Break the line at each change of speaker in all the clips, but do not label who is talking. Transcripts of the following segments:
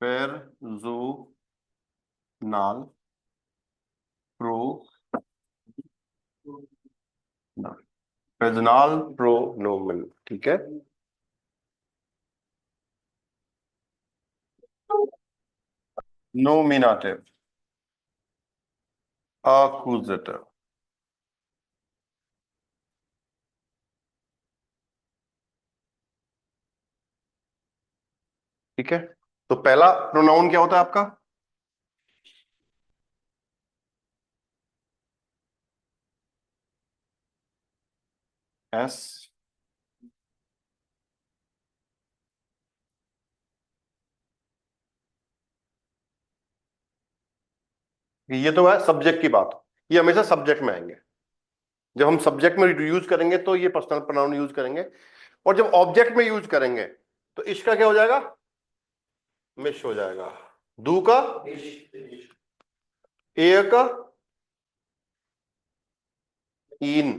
फिर जू नाल प्रो फिजनाल प्रोनोमन। ठीक है। Nominative accusative। ठीक है। तो पहला प्रोनाउन क्या होता है आपका? एस। ये तो है सब्जेक्ट की बात। ये हमेशा सब्जेक्ट में आएंगे। जब हम सब्जेक्ट में यूज करेंगे तो ये पर्सनल प्रोनाउन यूज करेंगे, और जब ऑब्जेक्ट में यूज करेंगे तो इसका क्या हो जाएगा? मिश हो जाएगा। दू का, ए का, इन,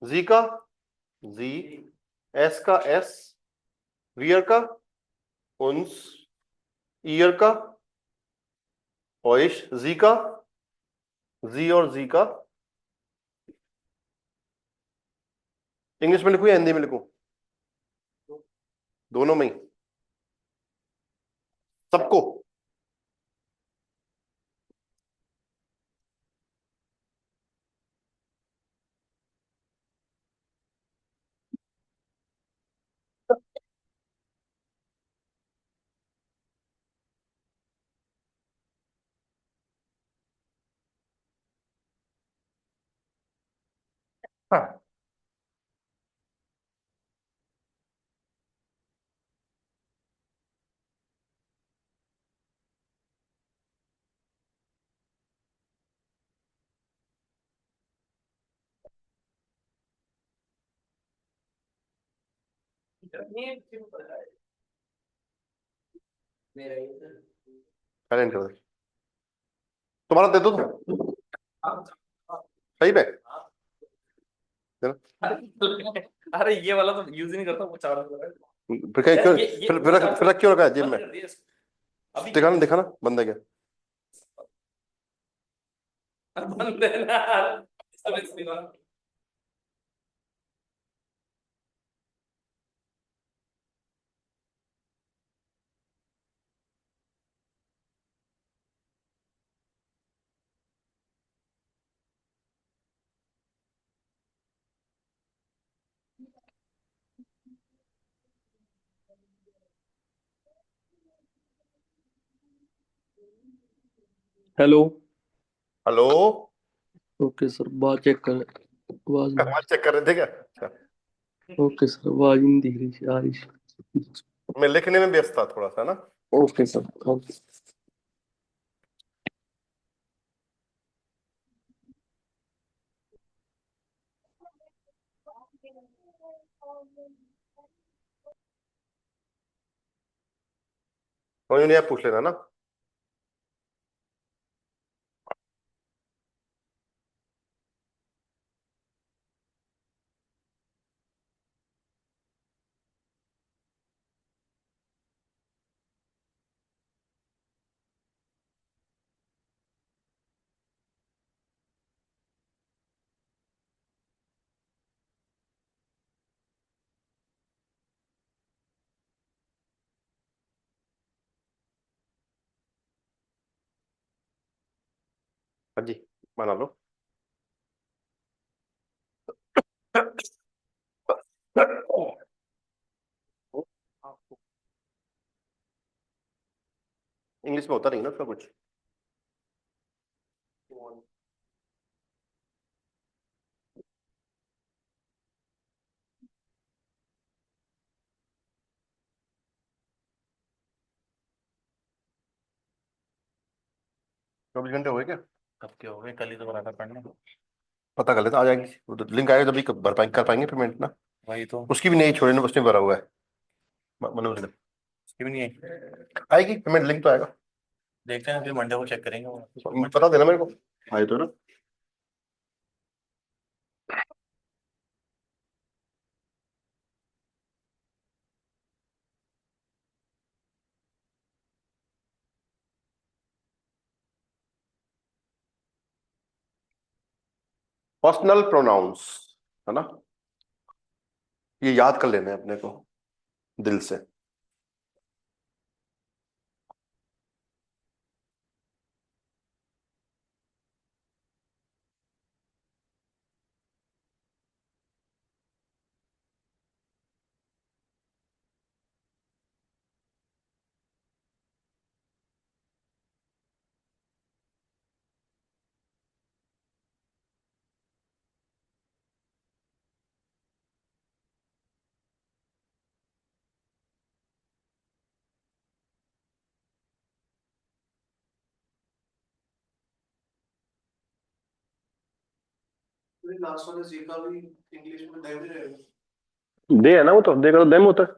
जी का, जी, एस का, एस, वियर का, उन्स, ईयर का, ओइश, जी का, जी और जी का। इंग्लिश में लिखूं या हिंदी में लिखूं? दोनों में ही सबको। हाँ। साइलेंट कर दे। तुम्हारा दे दो तो। सही पे।
अरे ये वाला तो यूज ही नहीं करता वो चार
फिर क्यों, फिर क्यों रखा है जेब में?
अभी
दिखाना दिखाना, बंद है क्या?
बंद है ना।
हेलो।
हेलो।
ओके सर, बात चेक कर। आवाज नहीं।
आवाज चेक कर रहे थे क्या? अच्छा।
ओके सर, आवाज ही नहीं दिख रही थी, आ रही थी।
मैं लिखने में व्यस्त था थोड़ा सा ना।
Okay sir, okay.
समझ नहीं, आप पूछ लेना ना। हाँ जी, बना लो। इंग्लिश में होता नहीं ना उसका कुछ। 24 घंटे हो गए क्या?
कब के हो गए? कल ही तो बना था पढ़ने।
पता कर लेते, आ जाएगी वो तो, लिंक आएगा जब भी भर पाएंगे, कर पाएंगे पेमेंट ना।
वही तो।
उसकी भी नहीं छोड़े ना, उसने भरा हुआ है। मनोज ने।
उसकी भी नहीं आई।
आएगी पेमेंट, लिंक तो आएगा।
देखते हैं फिर मंडे को चेक करेंगे
पता देना मेरे को। आए तो ना। पर्सनल प्रोनाउंस, है ना, ये याद कर लेना है अपने को दिल से।
लास्ट वाले जी का भी इंग्लिश में देव ही रहेगा।
दे है ना, वो तो दे का तो देम होता है,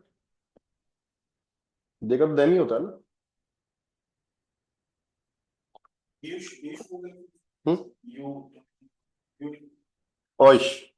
दे का तो देम ही होता है ना।
यूश हो गई।
हम्म,
यू
ओइश।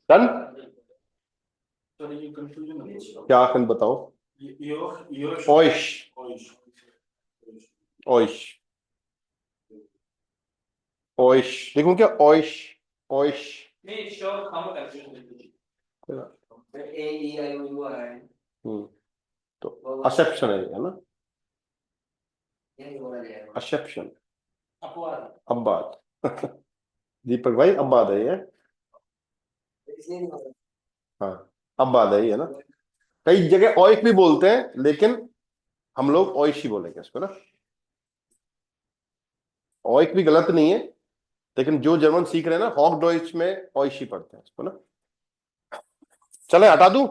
डन, क्या आखिर बताओ। ओइश, ओइश, ओइश, देखो क्या ओइश, ओइश।
नहीं श्योर खामा confusion A E I O you है।
तो असेप्शन है ना,
यही बोला जाएगा
असेप्शन,
अपवाद।
अब्बाद। दीपक भाई अब्बाद है ये,
इसलिए नहीं बोला।
हाँ अब्बाद है ये ना। कई जगह ओइक भी बोलते हैं, लेकिन हम लोग ओइश ही बोलेंगे इसको ना। ओइक भी गलत नहीं है, लेकिन जो जर्मन सीख रहे हैं ना, हॉक डॉइच में ओइश ही पढ़ते हैं इसको ना। चले हटा दूं।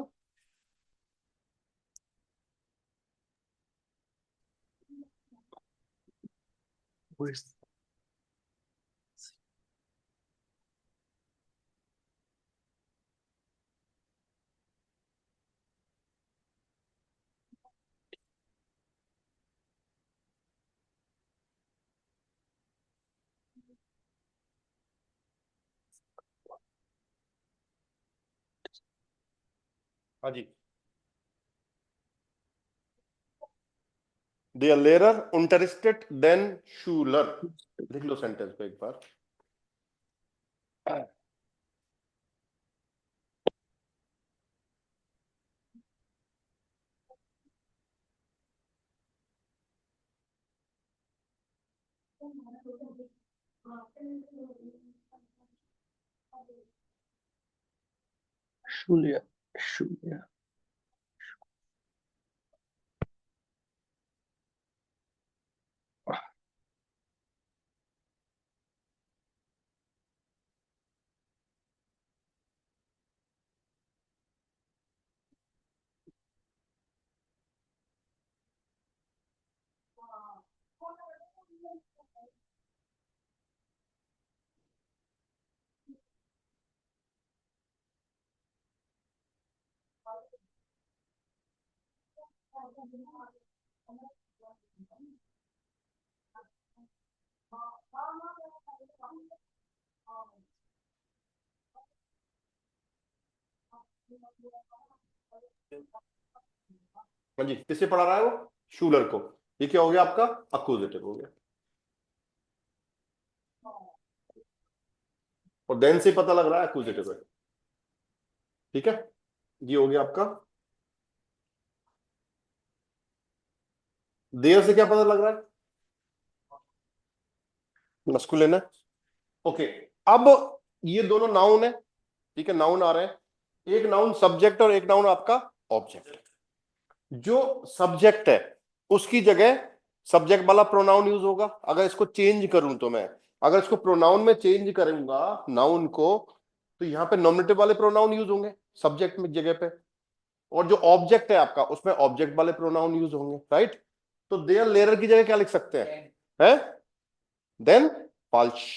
हाँ जी। Der Lehrer unterrichtet den Schüler, लिख लो सेंटेंस को एक बार।
शून्य शून्य।
हाँ जी, किससे पढ़ा रहा है वो? शूलर को। ये क्या हो गया आपका? अक्यूजेटिव हो गया। और देन से पता लग रहा है अक्यूजेटिव है, ठीक है। ये हो गया आपका। देयर से क्या पता लग रहा है? मस्कुलिन है। ओके, अब ये दोनों नाउन है, ठीक है, नाउन आ रहे हैं, एक नाउन सब्जेक्ट और एक नाउन आपका ऑब्जेक्ट। जो सब्जेक्ट है उसकी जगह सब्जेक्ट वाला प्रोनाउन यूज होगा। अगर इसको चेंज करूं तो मैं, अगर इसको प्रोनाउन में चेंज करूंगा नाउन को, तो यहां पे नॉमिनेटिव वाले प्रोनाउन यूज होंगे सब्जेक्ट में जगह पे, और जो ऑब्जेक्ट है आपका उसमें ऑब्जेक्ट वाले प्रोनाउन यूज होंगे, राइट। तो देयर लेयर की जगह क्या लिख सकते हैं? Then false.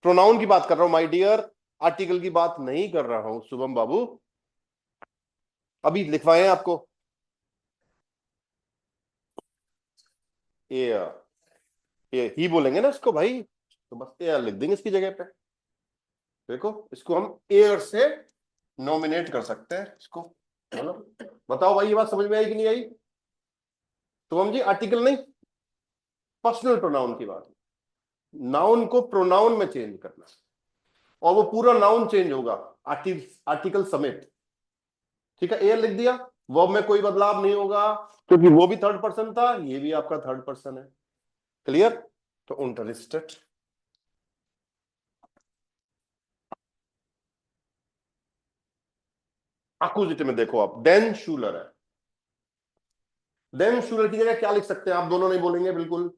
प्रोनाउन की बात कर रहा हूं माय डियर, आर्टिकल की बात नहीं कर रहा हूं शुभम बाबू। अभी लिखवाए आपको ये ही बोलेंगे ना इसको भाई, तो बस एयर लिख देंगे इसकी जगह पे। देखो इसको हम एयर से नॉमिनेट कर सकते हैं इसको, बोलो बताओ भाई, ये बात समझ में आई कि नहीं आई? तो हम जी आर्टिकल नहीं, पर्सनल प्रोनाउन की बात, नाउन को प्रोनाउन में चेंज करना, और वो पूरा नाउन चेंज होगा आर्टिकल समेत। ठीक है, एयर लिख दिया, वर्ब में कोई बदलाव नहीं होगा क्योंकि वो भी थर्ड पर्सन था, ये भी आपका थर्ड पर्सन है। क्लियर? तो इंटरेस्टेड। अक्यूजिटिव में देखो आप, देन शूलर है, देन शूलर की जगह क्या लिख सकते हैं आप? दोनों नहीं बोलेंगे बिल्कुल।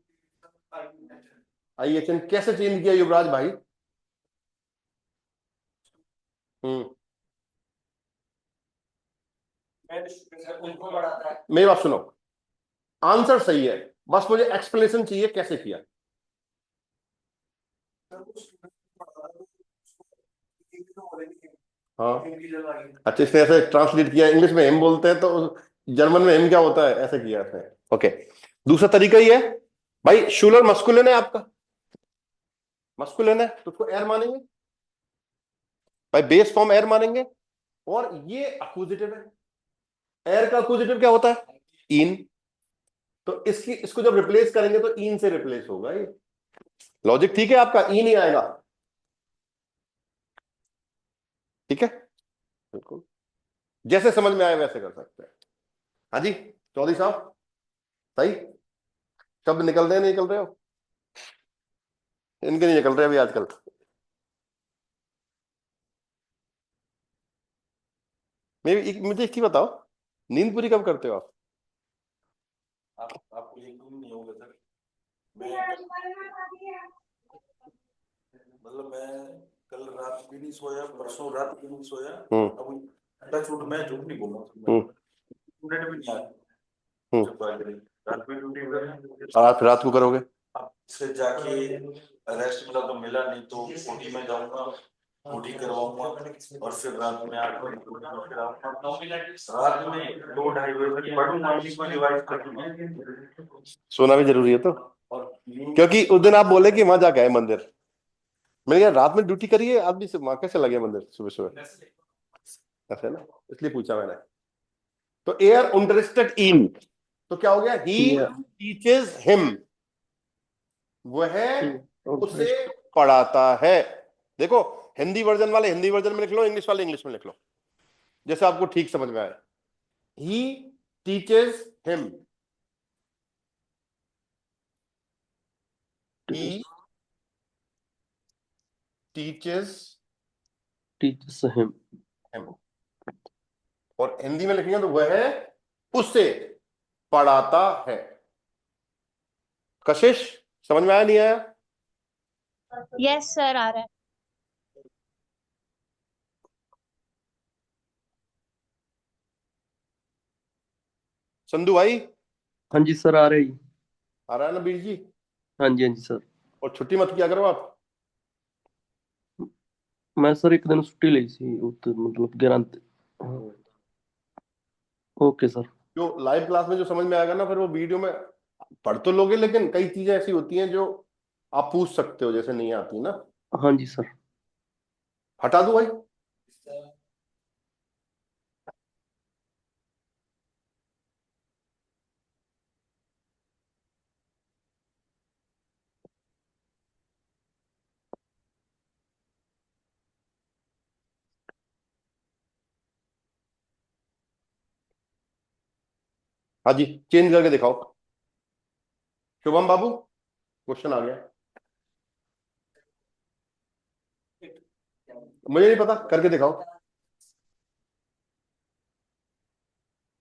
आइए कैसे चेंज किया युवराज भाई? हम्म,
उनको बढ़ाता है।
मेरी बात सुनो, आंसर सही है, बस मुझे एक्सप्लेनेशन चाहिए कैसे किया। हाँ, अच्छा इसने ऐसे ट्रांसलेट किया, इंग्लिश में एम बोलते हैं तो जर्मन में एम क्या होता है, ऐसे किया इसने। ओके, दूसरा तरीका ही है भाई, शूलर मस्कुलिन है आपका, मस्कुलिन है तो उसको एयर मानेंगे भाई, बेस फॉर्म एयर मानेंगे, और ये अक्यूजिटिव है, एयर का अक्यूजिटिव क्या होता है? इन। तो इसको जब रिप्लेस करेंगे तो इन से रिप्लेस होगा ये। लॉजिक ठीक है आपका, इन ही आएगा। ठीक है, बिल्कुल जैसे समझ में आए वैसे कर सकते हैं। हाँ जी चौधरी साहब, सही शब्द निकल रहे हैं, नहीं निकल रहे हो? इनके नहीं निकल रहे अभी आजकल। मुझे इसकी बताओ, नींद पूरी कब करते हो आप?
आपको यकीन नहीं होगा सर, मैं मतलब मैं कल रात भी नहीं सोया, परसों रात भी नहीं सोया। अब टच वुड, मैं झूठ नहीं बोल रहा हूँ, मिनट भी नहीं आया। रात में ड्यूटी
आप रात को करोगे?
से जाके रेस्ट मिला तो मिला, नहीं तो ओटी में जाऊंगा, ओटी करवाऊंगा, और फिर रात में 8 बजे फिर आऊंगा। रात में 2-2:30 बजे पढ़ूंगा, इसको रिवाइज करूंगा।
सोना भी जरूरी है तो,
और
क्योंकि उस दिन आप बोले कि वहां जाके आए मंदिर, मैंने कहा रात में ड्यूटी करिए आदमी से, वहां कैसे लगे मंदिर सुबह सुबह? ऐसे ना, इसलिए पूछा मैंने। तो एयर इंटरेस्टेड इन, तो क्या हो गया? ही
Yeah.
टीचेस हिम, वह उसे
Interest.
पढ़ाता है। देखो हिंदी वर्जन वाले हिंदी वर्जन में लिख लो, इंग्लिश वाले इंग्लिश में लिख लो, जैसे आपको ठीक समझ में आए। He teaches him, he teaches
Teaches him.
Him, और हिंदी में लिखेंगे तो वह उससे पढ़ाता है। कशिश समझ में आया नहीं आया?
यस सर आ रहा है।
संधू भाई
हाँ जी सर आ रही।
आ रहा है ना बीर जी?
हाँ जी सर।
और छुट्टी मत किया करो आप।
मैं सर एक दिन छुट्टी ली सी मतलब गिरंत। Okay sir.
जो लाइव क्लास में जो समझ में आएगा ना, फिर वो वीडियो में पढ़ तो लोगे, लेकिन कई चीजें ऐसी होती हैं जो आप पूछ सकते हो, जैसे नहीं आती ना।
हाँ जी सर।
हटा दो भाई। हाँ जी चेंज करके दिखाओ शुभम बाबू, क्वेश्चन आ गया, मुझे नहीं पता, करके दिखाओ।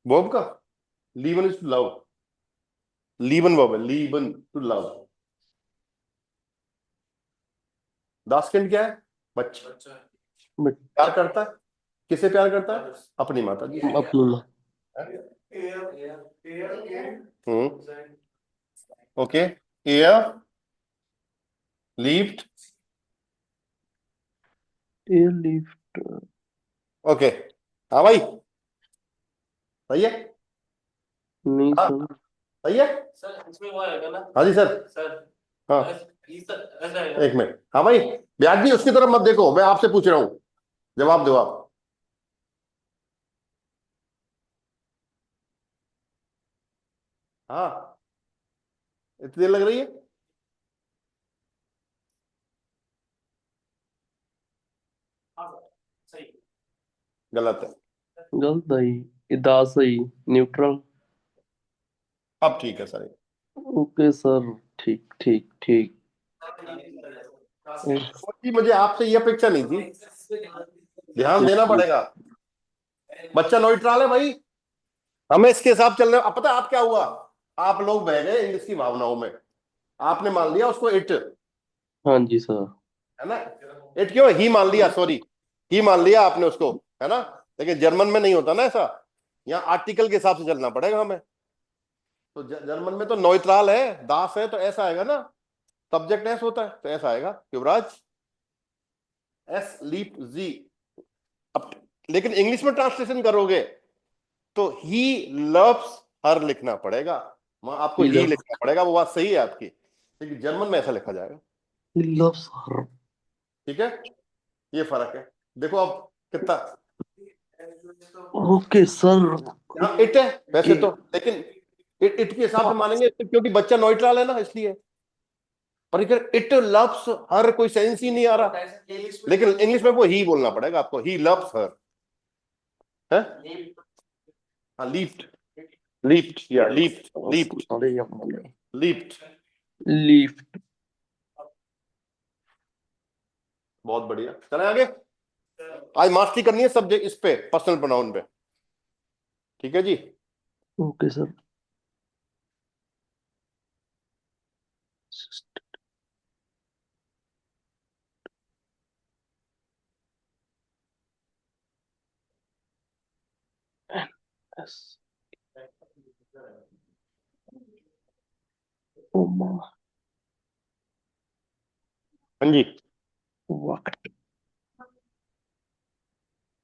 वर्ब का लीवन इज टू लव, लीवन वर्ब है, लीवन टू लव। दासकिंड क्या है? बच्चा।
बट
प्यार करता है, किसे प्यार करता है? अपनी माता जी से।
अपनी माँ।
Okay, air levied,
air lift.
Okay. हाँ भाई, सही है।
नहीं
हाँ
सर।
सही है।
सर इसमें वो आएगा ना
हाँ जी सर।
सर।
हाँ
ऐसा आएगा।
एक मिनट। हाँ भाई, ब्याज जी उसकी तरफ मत देखो, मैं आपसे पूछ रहा हूँ, जवाब दो आप। हाँ, इतनी देर लग रही है?
हाँ सर, सही।
गलत है।
गलत है। दास है, न्यूट्रल।
अब ठीक है सर।
ओके सर, ठीक ठीक ठीक।
जी, मुझे आपसे ये अपेक्षा नहीं थी, ध्यान देना पड़ेगा। बच्चा न्यूट्रल है भाई, हमें इसके हिसाब चलने। अब पता है आप क्या हुआ, आप लोग बह गए इंग्लिश की भावनाओं में, आपने मान लिया उसको इट,
हाँ जी सर।
है ना? इट क्यों, ही मान लिया, सॉरी, ही मान लिया आपने उसको, है ना? लेकिन जर्मन में नहीं होता ना ऐसा, यहाँ आर्टिकल के हिसाब से चलना पड़ेगा हमें। तो जर्मन में तो नॉइट्राल है, दास है, तो ऐसा आएगा ना, सब्जेक्ट एस होता है तो ऐसा आएगा, युवराज एस लीप जी। अब लेकिन इंग्लिश में ट्रांसलेशन करोगे तो ही लव्स हर लिखना पड़ेगा, वहां आपको
ही
ही लिखना पड़ेगा, वो बात सही है आपकी, लेकिन जर्मन में ऐसा लिखा जाएगा।
Loves her.
ठीक है, ये फर्क है। देखो अब कितना,
ओके सर।
यहाँ इट है वैसे
के
तो, लेकिन इट के हिसाब से मानेंगे क्योंकि बच्चा न्यूट्रल है ना, इसलिए। पर इट लव्स हर कोई सेंस ही नहीं आ रहा, लेकिन इंग्लिश में वो ही बोलना पड़ेगा आपको, ही लव्स हर है। हाँ लीफ्ट, लीफ्ट या लीफ्ट, लीफ्ट,
अरे यार,
लीफ्ट।
लिफ्ट।
बहुत बढ़िया, चले आगे। आज मास्टरी करनी है सब्जेक्ट इस पे, पर्सनल प्रोनाउन पे। ठीक है जी।
Okay sir. यस। ओ माँ।
हाँ जी।
वक्त।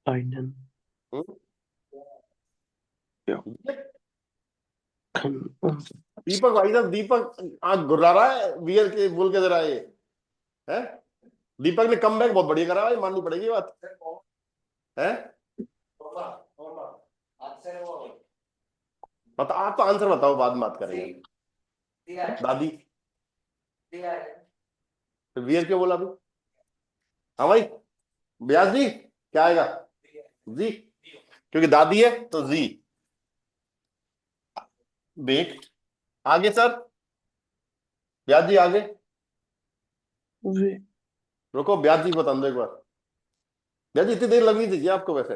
आइनन।
हम्म?
क्या?
दीपक भाई साहब, दीपक आज घुरा रहा है, वियर के बोल के जरा ये है। दीपक ने कम बैक बहुत बढ़िया करा है, माननी पड़ेगी ये बात है। बता, आप तो आंसर बताओ, बाद में बात करेंगे। दादी, तो वियर क्यों बोला अभी? हाँ भाई, ब्यास जी क्या आएगा? जी, क्योंकि दादी है तो जी। बेट, आगे सर, ब्यास जी आगे।
वे।
रुको, ब्यास जी बता दो एक बार। ब्यास जी इतनी देर लगनी थी आपको वैसे?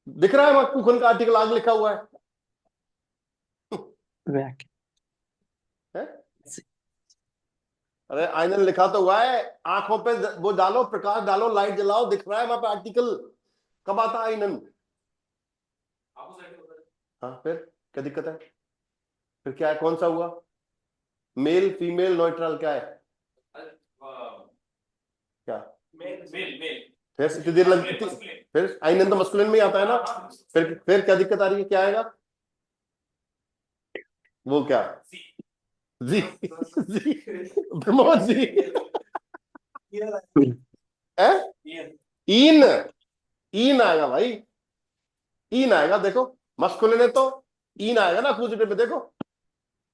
दिख रहा है वहां कुखन का आर्टिकल आगे लिखा हुआ
वैक।
है? अरे आइनन लिखा तो हुआ है, आंखों पे वो डालो, प्रकाश डालो, लाइट जलाओ, दिख रहा है वहां पे आर्टिकल। कब आता है आइनन? हाँ फिर क्या दिक्कत है? फिर क्या है, कौन सा हुआ? मेल फीमेल न्यूट्रल क्या है? क्या?
Male male male.
फिर इतनी देर लगती थी, फिर आइनन तो मस्कुलिन में ही आता है ना। फिर क्या दिक्कत आ रही है, क्या आएगा? वो क्या? जी, जी, प्रमोद जी है। इन, इन आएगा भाई, इन आएगा, देखो मस्कुलिन है तो इन आएगा ना अक्यूजेटिव में, देखो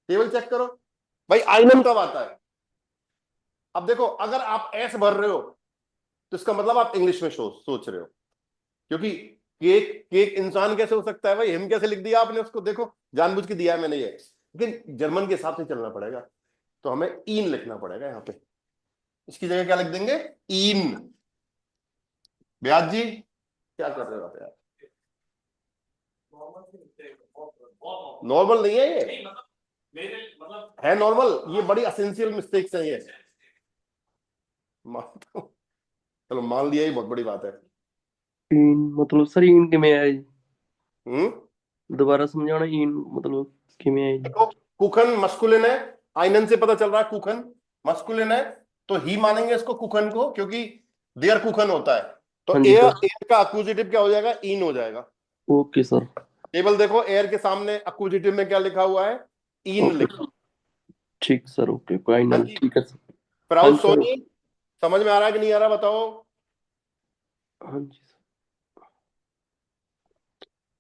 टेबल चेक करो भाई, आइनन कब आता है? अब देखो, अगर आप एस भर रहे हो तो इसका मतलब आप इंग्लिश में सोच रहे हो, क्योंकि केक, केक इंसान कैसे हो सकता है भाई, हिम कैसे लिख दिया आपने उसको, देखो जानबूझ के दिया है मैंने ये, लेकिन जर्मन के हिसाब से चलना पड़ेगा, तो हमें इन लिखना पड़ेगा यहाँ पे। इसकी जगह क्या लिख देंगे? इन। ब्याज जी क्या कर रहे हो आप यार? नॉर्मल नहीं है ये,
नहीं मतलब मेरे मतलब
है नॉर्मल, ये बड़ी असेंशियल मिस्टेक्स है ये। चलो मान लिया, ही बहुत बड़ी बात है।
इन मतलब सर इन किमें है जी? दोबारा समझाना, इन मतलब किमें है जी?
देखो, कुखन मस्कुलिन है, आइनन से पता चल रहा है कुखन मस्कुलिन है, तो ही मानेंगे इसको कुखन को, क्योंकि देयर कुखन होता है। तो
हाँ जी
एयर,
सर।
एयर का अक्यूजेटिव क्या हो जाएगा, इन हो जाएगा।
Okay sir.
टेबल देखो, एयर के सामने अक्यूजेटिव में क्या लिखा हुआ है, इन
ओके
लिखा।
ठीक सर, ओके कोई
हाँ
नहीं,
जी।
ठीक है सर। हाँ
प्राउड
जी सर।
सोनी, समझ में आ रहा है कि नहीं आ रहा, बताओ।
हाँ जी सर।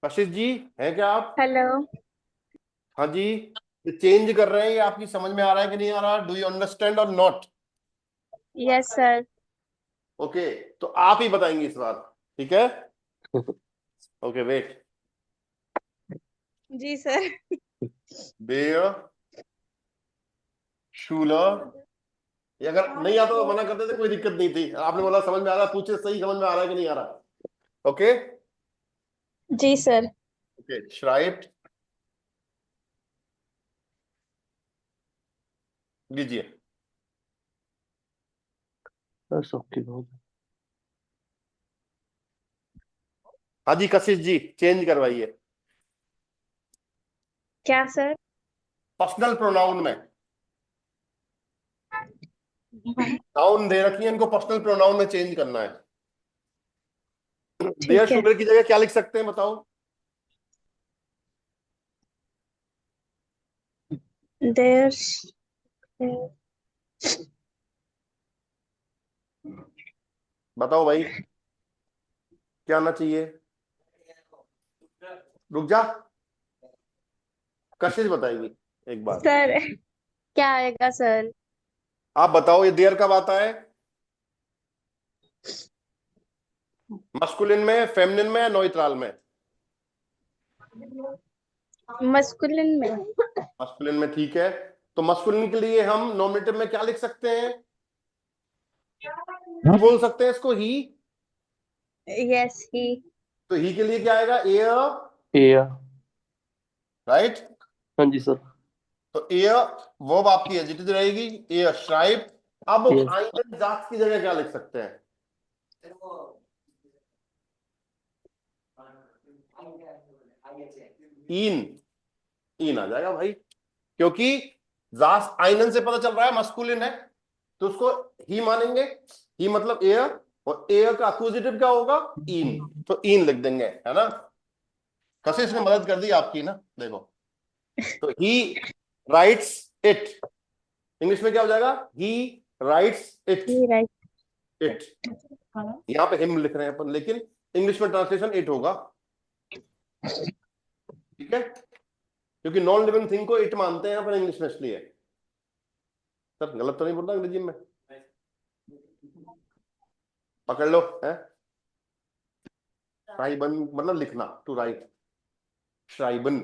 कशिश जी, हैं क्या आप?
हेलो।
हाँ जी। ये चेंज कर रहे हैं, ये आपकी समझ में आ रहा है कि नहीं आ रहा, do you understand or not?
Yes sir.
Okay, तो आप ही बताएंगे इस बार, ठीक है? Okay wait.
जी सर।
बेयर शूलर, ये अगर नहीं आता तो मना करते थे, कोई दिक्कत नहीं थी। आपने बोला समझ में आ रहा है, पूछे सही समझ में आ रहा है कि नहीं आ रहा। ओके।
जी सर।
ओके, श्राइट लीजिए।
सर सबकी बहुत।
हाँ जी कशिश जी, चेंज करवाइए।
क्या सर?
पर्सनल प्रोनाउन में नाउन दे रखी है, इनको पर्सनल प्रोनाउन में चेंज करना है। देयर
ठीक है।
शूलर की जगह क्या लिख सकते हैं, बताओ?
देयर।
बताओ भाई, क्या आना चाहिए? रुक जा, कशिश बताएगी एक बार।
सर क्या आएगा सर?
आप बताओ, ये देयर कब आता है, मस्कुलिन में, फेमिनिन में, नोइट्राल में?
मस्कुलिन में।
मस्कुलिन में, ठीक है। तो मस्कुलिन के लिए हम नॉमिनेटिव में क्या लिख सकते हैं, ही बोल सकते हैं इसको, ही।
Yes he.
तो ही के लिए क्या आएगा, एयर,
एयर।
राइट?
हाँ जी सर।
तो एयर वर्ब आपकी एडजेक्टिव रहेगी, एयर श्राइब। अब
यस।
आइंदन जात की जगह क्या लिख सकते हैं, इन, इन आ जाएगा भाई, क्योंकि जास आइनन से पता चल रहा है मस्कुलिन है, तो उसको ही मानेंगे। ही मतलब एयर, और एयर का अक्यूजेटिव क्या होगा, इन, तो इन लिख देंगे, है ना? कैसे इसने मदद कर दी आपकी ना, देखो। तो ही राइट्स इट, इंग्लिश में क्या हो जाएगा, ही rights it,
he right.
It. यहां पे हिम लिख रहे हैं अपन, लेकिन इंग्लिश में ट्रांसलेशन इट होगा, ठीक है? क्योंकि नॉन लिविंग थिंग को इट मानते हैं अपन इंग्लिश में, इसलिए। सर गलत तो नहीं बोल रहा अंग्रेजी में? पकड़ लो, है? श्राइबन मतलब लिखना, टू राइट, श्राइबन।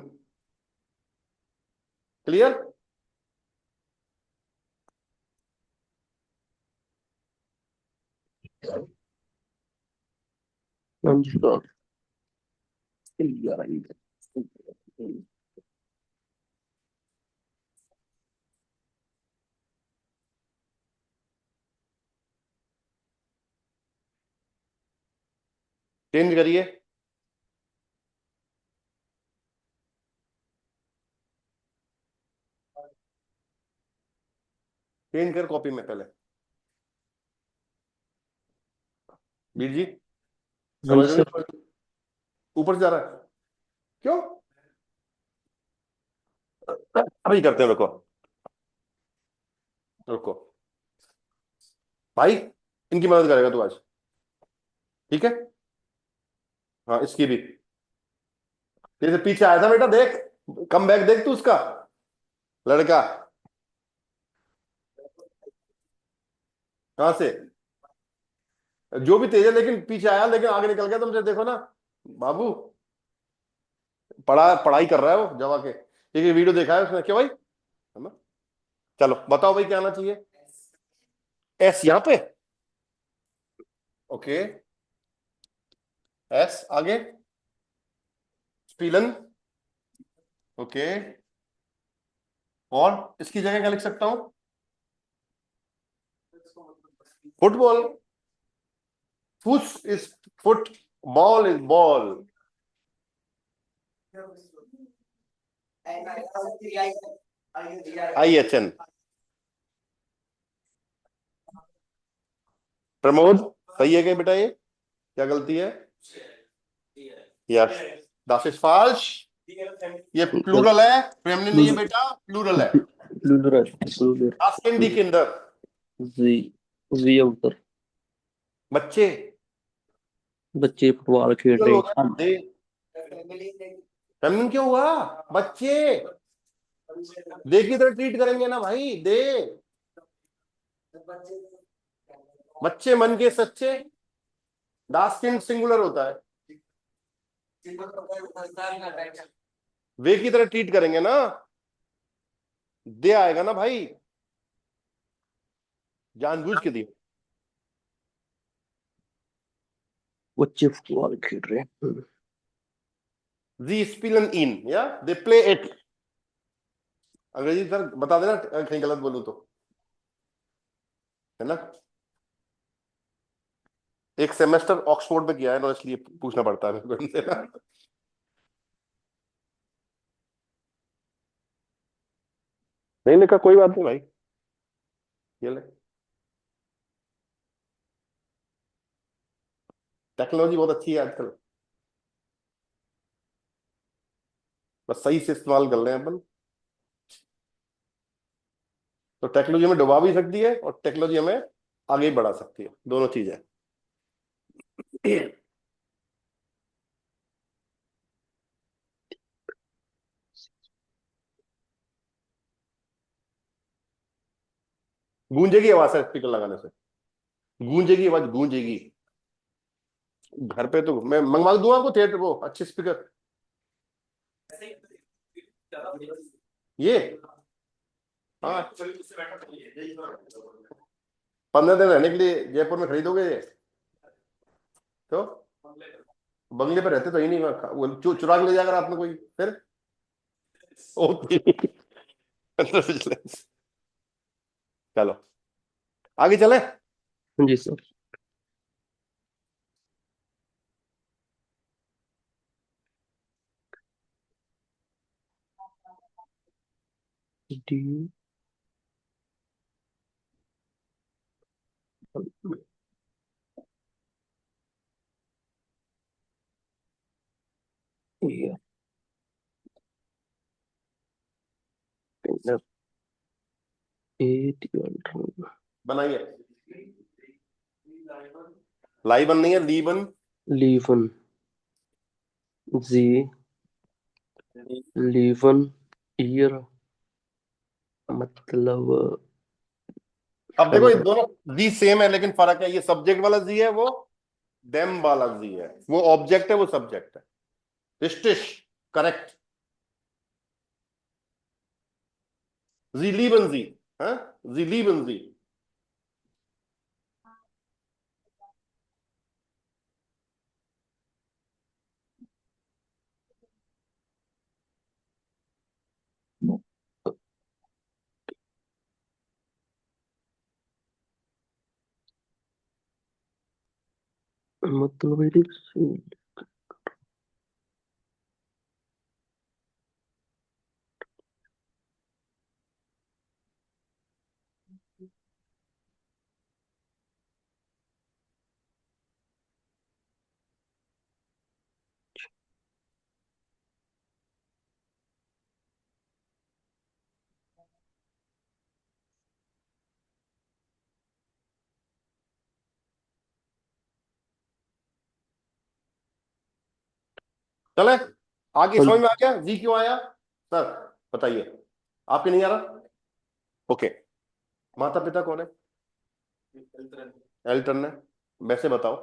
क्लियर?
हाँ जी सर।
चेंज करिए। चेंज कर कॉपी में पहले, बीर जी।
हाँ
समझ
जी
रहे
सर।
हो, ऊपर से जा रहा है, क्यों? अभी करते हैं, रुको रुको भाई, इनकी मदद करेगा तू आज, ठीक है? हाँ इसकी भी, जैसे पीछे आया था बेटा, देख, कम बैक देख तू उसका, लड़का कहां से, जो भी तेज है, लेकिन पीछे आया, लेकिन आगे निकल गया तुमसे, देखो ना बाबू, पढ़ाई कर रहा है वो जवा के, ठीक है? वीडियो देखा है उसने, क्या भाई, है ना? चलो बताओ भाई, क्या आना चाहिए, एस यहां पे, ओके, एस आगे, स्पीलन। ओके, और इसकी जगह क्या लिख सकता हूं? फुटबॉल। फुस is foot, ball is ball. IHN। Pramod, सही है क्या बेटा? ये क्या गलती है? Yes, das ist falsch। ये प्लूरल है, फेमिनिन नहीं है बेटा, प्लूरल है।
Plural, plural.
Das sind die Kinder।
जी, जी उत्तर।
बच्चे।
बच्चे फुटबॉल खेल
प्लूरल
रहे
होगा
हैं।
दे। फेमिनिन क्यों हुआ? बच्चे दे की तरह ट्रीट करेंगे ना भाई, दे। बच्चे मन के सच्चे, das Kind सिंगुलर होता है, वे की तरह ट्रीट करेंगे ना, दे आएगा ना भाई, जानबूझ के दिए।
बच्चे फुटबॉल खेल रहे हैं।
Sie spielen ihn, या they play it। अंग्रेजी सर बता देना अगर कहीं गलत बोलूं तो, है ना। एक सेमेस्टर ऑक्सफोर्ड में किया है ना, इसलिए पूछना पड़ता है मेरे को इनसे ना। नहीं लिखा, कोई बात नहीं भाई, ये ले। टेक्नोलॉजी बहुत अच्छी है आजकल, बस सही से इस्तेमाल कर रहे हैं अपन। तो टेक्नोलॉजी हमें डुबा भी सकती है और टेक्नोलॉजी हमें आगे भी बढ़ा सकती है, दोनों चीजें। गूंजेगी आवाज है स्पीकर लगाने से, गूंजेगी आवाज, गूंजेगी। घर पे तो मैं मंगवा दूंगा आपको थिएटर वो अच्छे स्पीकर। ये हाँ, 15 दिन रहने के लिए जयपुर में खरीदोगे ये तो? बंगले पे रहते तो ही नहीं, वो चुरा के ले जाकर आपने कोई फिर। ओके। चलो आगे चले।
जी सर। डी ये एट
बनाइए, लाइबन नहीं है, लीबन।
लीवन, जी लीवन ईयर, मतलब
अब देखो ये दोनों जी सेम है, लेकिन फर्क है, ये सब्जेक्ट वाला जी है, वो देम वाला जी है। वो ऑब्जेक्ट है, वो सब्जेक्ट है। रिस्टिश, करेक्ट। जी लीबन जी, हाँ, जी लीबन जी।
मतलब ये
चले आगे, समझ में आ गया जी क्यों आया? सर बताइए, आपके नहीं आ रहा? ओके, माता पिता कौन है? एल्टन है। वैसे बताओ,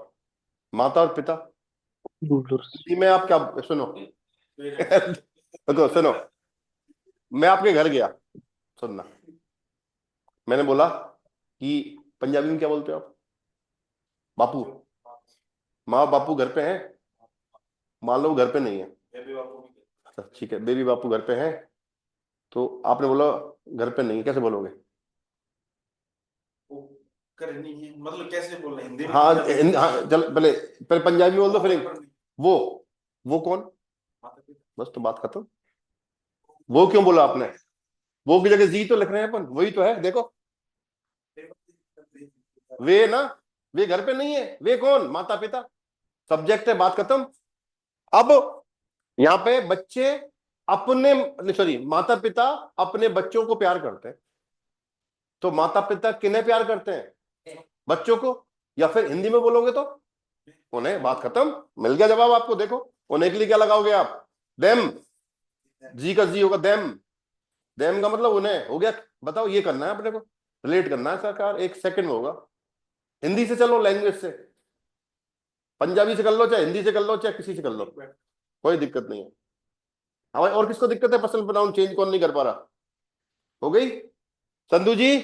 माता और पिता
रूलर्स।
जी में आप क्या, सुनो। देखो सुनो, मैं आपके घर गया, सुनना, मैंने बोला कि पंजाबी में क्या बोलते हो आप? बापू। माँ बापू घर पे हैं, मान लो वो घर पे नहीं है, अच्छा ठीक है, बेबी बापू घर पे हैं, तो आपने बोला घर पे नहीं, कैसे बोलोगे?
वो करनी है मतलब कैसे बोलना है? हिंदी में
हाँ
क्या बोलना
हाँ, चल पहले पहले पंजाबी में बोल दो, फिर
है?
वो वो कौन,
माता पिता।
बस तो बात खत्म। वो क्यों बोला आपने? वो की जगह जी तो लिख रहे हैं अपन, वही तो है, देखो। वे ना, वे घर पे नहीं है, वे कौन, माता पिता, सब्जेक्ट है, बात खत्म। अब यहाँ पे बच्चे अपने, सॉरी, माता पिता अपने बच्चों को प्यार करते हैं, तो माता पिता किन्हें प्यार करते हैं, बच्चों को, या फिर हिंदी में बोलोगे तो उन्हें, बात खत्म, मिल गया जवाब आपको। देखो उन्हें के लिए क्या लगाओगे आप, देम, जी का जी होगा देम, देम का मतलब उन्हें हो गया। बताओ, ये करना है अपने को, रिलेट करना है सरकार, एक सेकंड में होगा। हिंदी से चलो, लैंग्वेज से, पंजाबी से कर लो, चाहे हिंदी से कर लो, चाहे किसी से कर लो, कोई दिक्कत नहीं है। हाँ भाई, और किसको दिक्कत है, पर्सनल प्रोनाउन चेंज कौन नहीं कर पा रहा? हो गई? संधू जी,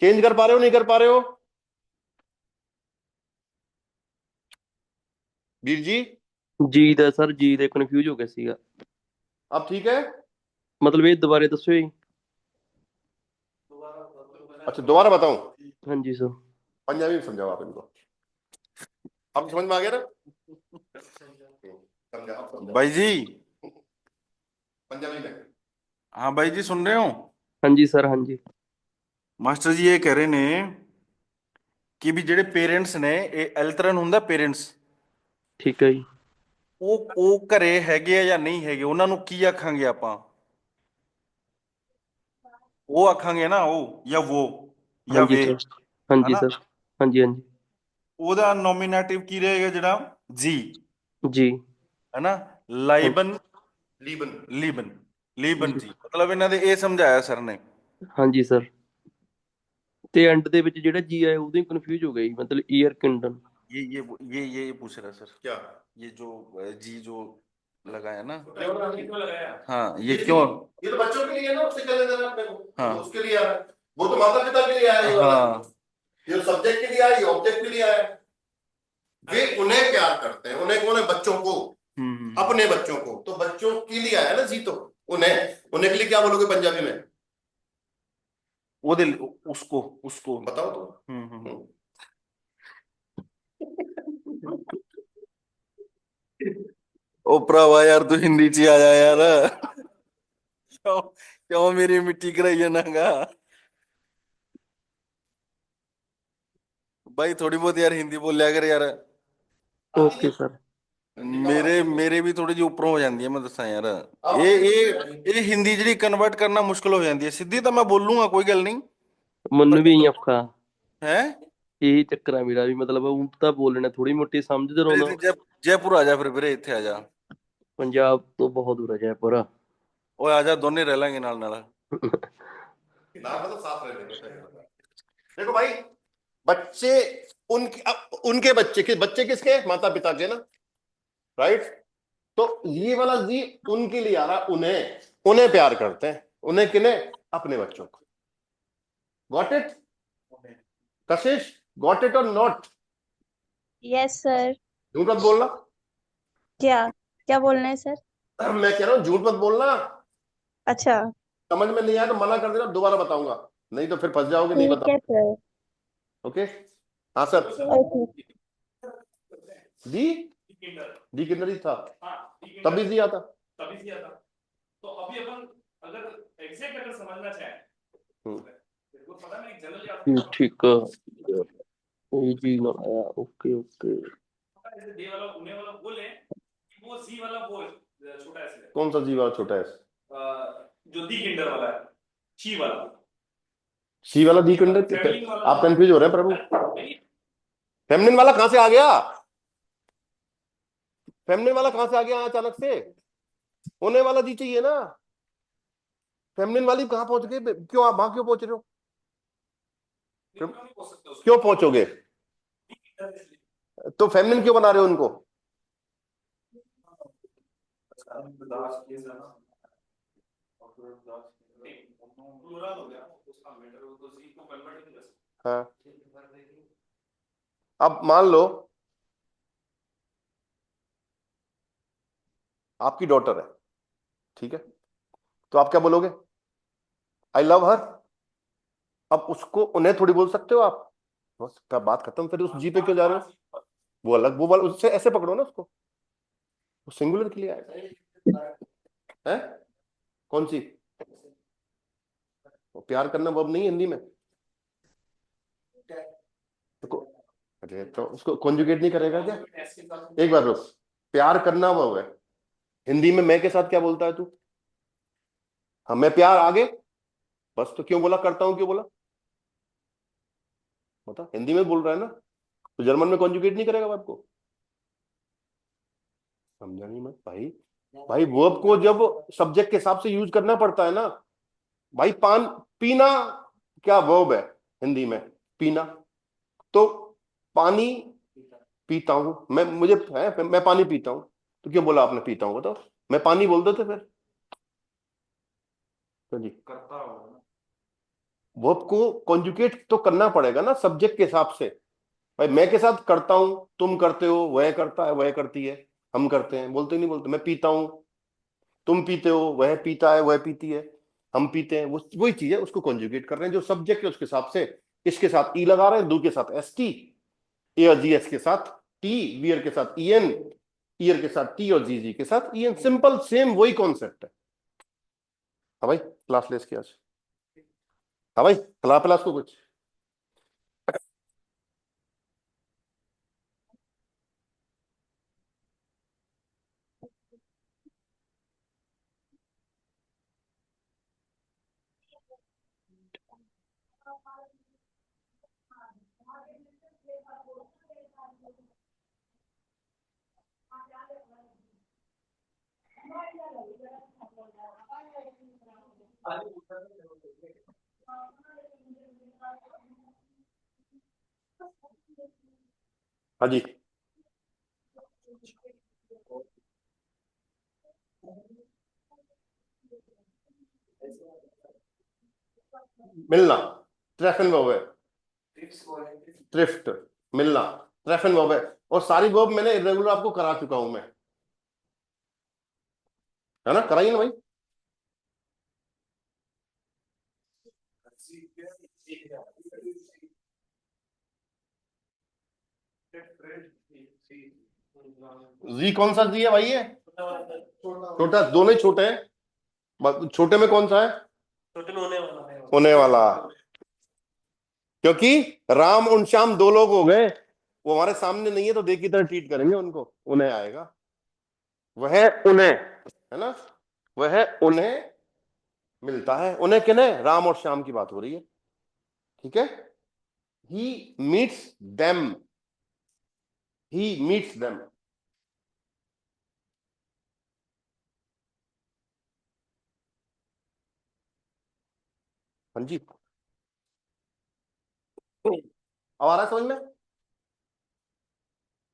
चेंज कर पा रहे हो, नहीं कर पा रहे हो? वीर जी,
ਜੀ ਦਾ ਸਰ, ਜੀ ਦੇ ਕਨਫਿਊਜ਼ ਹੋ ਗਿਆ ਸੀਗਾ।
अब ठीक है?
ਮਤਲਬ ਇਹ ਦੁਬਾਰੇ ਦੱਸੋ ਜੀ।
अच्छा दोबारा बताऊं?
ਹਾਂਜੀ सर।
पंजाबी में समझाओ आप इनको, अब समझ में आ गया ना? समझा, अब समझा।
भाई जी,
पंजाबी में।
हाँ भाई जी सुन रहे हो?
ਹਾਂਜੀ ਸਰ, ਹਾਂਜੀ।
ਮਾਸਟਰ ਜੀ ਇਹ ਕਹਿ ਰਹੇ ਨੇ ਕਿ ਵੀ ਜਿਹੜੇ ਪੇਰੈਂਟਸ ਨੇ, ਇਹ ਐਲਤਰਨ ਹੁੰਦਾ ਪੇਰੈਂਟਸ,
ਠੀਕ ਹੈ ਜੀ।
ਉਹ ਘਰੇ ਹੈਗੇ ਆ ਜਾਂ ਨਹੀਂ ਹੈਗੇ, ਉਹਨਾਂ ਨੂੰ ਕੀ ਆਖਾਂਗੇ ਆਪਾਂ? ਉਹ ਆਖਾਂਗੇ ਨਾ, ਉਹ ਜਾਂ ਜਾਂ
ਹਾਂਜੀ
ਵੇ,
ਸਰ। ਹਾਂਜੀ
ਹਨਾ?
ਸਰ। ਹਾਂਜੀ ਹਾਂਜੀ।
ਉਹਦਾ ਨੋਮੀਨੇਟਿਵ ਕੀ ਰਹੇਗਾ, ਜਿਹੜਾ ਜੀ,
ਜੀ।
ਹੈਨਾ?
ਹਾਂਜੀ।
ਲਾਈਬਨ,
लीबन।
ਲੀਬਨ, ਲੀਬਨ ਜੀ, ਮਤਲਬ ਇਹਨਾਂ ਦੇ ਇਹ ਸਮਝਾਇਆ ਸਰ ਨੇ।
ਹਾਂਜੀ ਸਰ। ਤੇ ਐਂਡ ਦੇ ਵਿੱਚ ਜਿਹੜਾ ਜੀ ਆਇਆ ਉਹਦੇ ਕਨਫਿਊਜ਼ ਹੋ ਗਿਆ ਜੀ, ਮਤਲਬ ईयर किंगडम।
ये पूछ रहा सर,
क्या?
ये जो जी जो लगाया ना,
क्यों
लगाया?
हाँ ये क्यों?
ये तो बच्चों के लिए है ना, उससे क्या लेना देना अपने को,
हाँ।
तो उसके लिए आया है। वो तो माता पिता के लिए आया है, ये वाला।
हाँ
ये सब्जेक्ट के लिए आया, ये ऑब्जेक्ट के लिए आया है। वे उन्हें प्यार करते हैं, उन्हें कौन है, बच्चों को, अपने बच्चों को, तो बच्चों के लिए आया ना जी, तो उन्हें, उन्हें के लिए क्या बोलोगे पंजाबी में?
वो दिल, उसको उसको
बताओ तो।
हम्म। ओ भरावा यार, तू हिंदी च ही आ जा यार। क्यों क्यों मेरी मिट्टी कराई जानागा भाई, थोड़ी बहुत यार हिंदी बोलिया कर यार।
Okay sir.
मेरे मेरे भी थोड़ी ਜਿਹੀ ਉੱਪਰੋਂ ਹੋ ਜਾਂਦੀ ਹੈ, ਮੈਂ ਦੱਸਾਂ ਯਾਰ। ਇਹ ਹਿੰਦੀ ਜਿਹੜੀ ਕਨਵਰਟ ਕਰਨਾ ਮੁਸ਼ਕਲ ਹੋ ਜਾਂਦੀ ਹੈ, ਸਿੱਧੀ ਤਾਂ ਮੈਂ ਬੋਲੂੰਗਾ ਕੋਈ ਗੱਲ ਨਹੀਂ,
ਮੈਨੂੰ ਵੀ ਇਹੀ ਔਖਾ,
ਹੈ।
ਇਹੀ ਚੱਕਰ ਆ ਮੇਰਾ ਵੀ, ਮਤਲਬ ਉਹ ਤਾਂ ਬੋਲਣਾ ਥੋੜੀ ਮੋਟੀ ਸਮਝ ਤੇ ਆਉਂਦਾ।
ਜੈਪੁਰ ਆ ਜਾ ਫਿਰ ਵੀਰੇ, ਇੱਥੇ ਆ ਜਾ।
ਪੰਜਾਬ ਤੋਂ ਬਹੁਤ ਦੂਰ ਹੈ ਜੈਪੁਰ।
ਓਏ ਆ ਜਾ, ਦੋਨੇ ਰਹਿ ਲਾਂਗੇ ਨਾਲ ਨਾਲ।
ना मतलब साथ रहते हैं। देखो भाई, बच्चे उनके, उनके बच्चे के बच्चे किसके, माता पिता के ना, राइट? तो ये वाला जी उनके लिए आ रहा, उन्हें उन्हें प्यार करते हैं, उन्हें किन्हें, अपने बच्चों को। Got it Kashish, got it और नॉट?
Yes sir.
झूठ मत बोलना।
क्या क्या बोलना है सर?
मैं कह रहा हूं झूठ मत बोलना।
अच्छा।
समझ में नहीं आया तो मना कर देना, दोबारा बताऊंगा, नहीं तो फिर फंस जाओगे, नहीं
ठीक
बता।
है सर।
ओके, हाँ सर।
ओके।
दी दी किधर ही था, तभी दिया था।
तो अभी अपन अगर एग्जैक्ट अगर समझना चाहें, तेरे को पता नहीं जनरल
ਠੀਕ ਆ, ਇਹ ਜੀ ਨਾਲ ਆਇਆ। Okay okay.
जैसे डे वाला उन्हें वाला बोले कि वो सी वाला बोल छोटा एस है।
कौन सा जी वाला छोटा है?
जो दी किंडर वाला है, शी वाला,
सी वाला दी किंडर,
फेमिनिन वाला
आप कंफ्यूज हो रहे हैं प्रभु।
नहीं,
फेमिनिन वाला कहां से आ गया, फेमिनिन वाला कहां से आ गया अचानक से? होने वाला जी चाहिए ना। फेमिनिन वाली कहां पहुंच गए, क्यों आप वहां क्यों पहुंच रहे हो,
नहीं बोल सकते उसको।
क्यों पहुंचोगे? तो फेमिनिन क्यों बना रहे हो उनको? हाँ, अब मान लो आपकी डॉटर है, ठीक है, तो आप क्या बोलोगे? आई लव हर। अब उसको उन्हें थोड़ी बोल सकते हो आप, बस का बात खत्म, फिर उस जी पे क्यों जा रहे हो? वो अलग, वो वाला उससे ऐसे पकड़ो ना उसको, वो सिंगुलर के लिए आएगा। है कौन सी? वो प्यार करना वर्ब नहीं है हिंदी में, तो अरे तो उसको कॉन्जुगेट नहीं करेगा क्या? एक बार रुक, प्यार करना वर्ब है, हिंदी में मैं के साथ क्या बोलता है तू? हाँ मैं प्यार आगे, बस तो क्यों बोला करता हूं, क्यों बोला बता? हिंदी में बोल रहा है ना, तो जर्मन में कॉन्जुगेट नहीं करेगा वर्ब को? समझा नहीं मत भाई, भाई वर्ब को जब सब्जेक्ट के हिसाब से यूज करना पड़ता है ना भाई। पान पीना क्या वर्ब है हिंदी में? पीना, तो पानी पीता हूं मैं, मुझे है मैं पानी पीता हूं, तो क्यों बोला आपने पीता हूं? बताओ, मैं पानी बोल देते फिर तो जी।
करता हूँ।
वर्ब को कॉन्जुगेट तो करना पड़ेगा ना सब्जेक्ट के हिसाब से। भाई मैं के साथ करता हूं, तुम करते हो, वह करता है, वह करती है, हम करते हैं, बोलते नहीं बोलते? मैं पीता हूं, तुम पीते हो, वह पीता है, वह पीती है, हम पीते हैं, वो वही चीज है, उसको कॉन्जुगेट कर रहे हैं जो सब्जेक्ट है उसके हिसाब से। इसके साथ ई लगा रहे हैं, दू के साथ एस टी, ए और जी एस के साथ टी, वियर के साथ ई एन, ईयर के साथ टी और जी जी के साथ ई एन। सिंपल सेम वही कॉन्सेप्ट है। हाँ भाई क्लास ले इसकी आज। हाँ भाई खिला पिला उसको कुछ। हाँ जी, मिलना ट्रेफन वर्ब है, थ्रिफ्ट, मिलना ट्रेफन वर्ब है। और सारी वर्ब मैंने इरेगुलर आपको करा चुका हूं मैं, है ना? कराइए ना भाई। जी कौन सा जी है भाई? ये छोटा, दोनों ही छोटे हैं। छोटे में कौन सा है?
छोटे में होने वाला है।
होने वाला, क्योंकि राम और श्याम दो लोग हो गए, वो हमारे सामने नहीं है तो देख की तरह ट्रीट करेंगे उनको, उन्हें आएगा, वह उन्हें, है ना? वह उन्हें मिलता है, उन्हें किन्हें? राम और श्याम की बात हो रही है, ठीक है? He meets them, he meets them. हाँ जी, अब आ रहा है समझ में?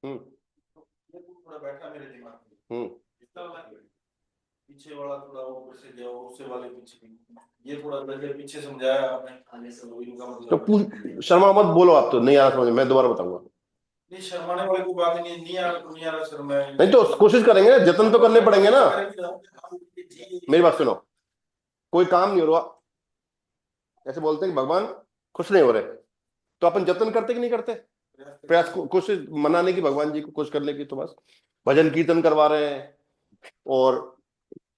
हम्म
ये थोड़ा बैठा मेरे दिमाग में,
हम्म
इतना वाला पीछे वाला थोड़ा ऊपर से गया, उससे वाले पीछे, ये थोड़ा पहले पीछे समझाया आपने, आगे से वो इनका
तो
मतलब
शर्मा मत बोलो आप, तो नहीं आ रहा समझ में, मैं दोबारा बताऊंगा।
नहीं, शर्माने वाली कोई बात नहीं, नहीं आ रहा तो नहीं आ रहा शर्मा।
नहीं तो कोशिश करेंगे, जतन तो करने पड़ेंगे ना। मेरी बात सुनो, कोई काम नहीं हो रहा, ऐसे बोलते हैं कि भगवान खुश नहीं हो रहे, तो अपन जतन करते कि नहीं करते? प्रयास कोशिश मनाने की भगवान जी को खुश करने की, तो बस भजन कीर्तन करवा रहे हैं और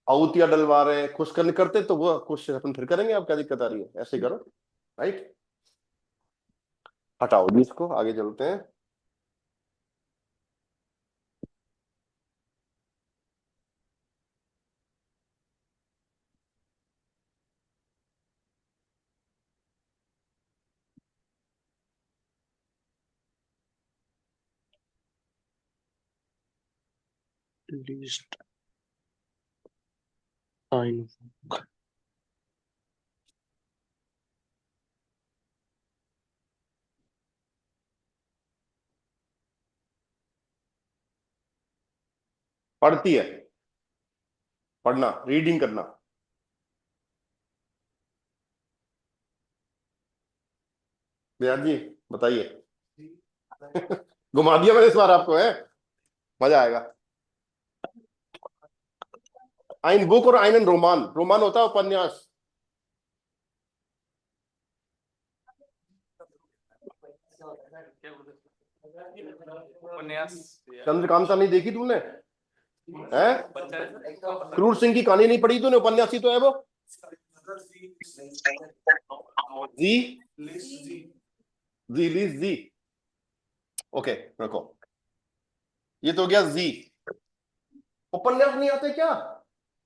आहुतियां डलवा रहे हैं, खुश करने करते, तो वो कोशिश अपन फिर करेंगे। अब क्या दिक्कत आ रही है? ऐसे करो, राइट? हटाओ जी इसको, आगे चलते हैं।
List time.
पढ़ती है, पढ़ना, रीडिंग करना। बिहार जी बताइए। घुमा दिया मैंने इस बार आपको, है? मजा आएगा। आइन बुक और आइन रोमान। रोमान होता है उपन्यास।
उपन्यास
चंद्रकांता नहीं देखी तूने? है? क्रूर सिंह की कहानी नहीं पढ़ी तूने? उपन्यासी तो है वो। जी जी ली जी। ओके रखो, ये तो हो गया जी। उपन्यास नहीं आते क्या?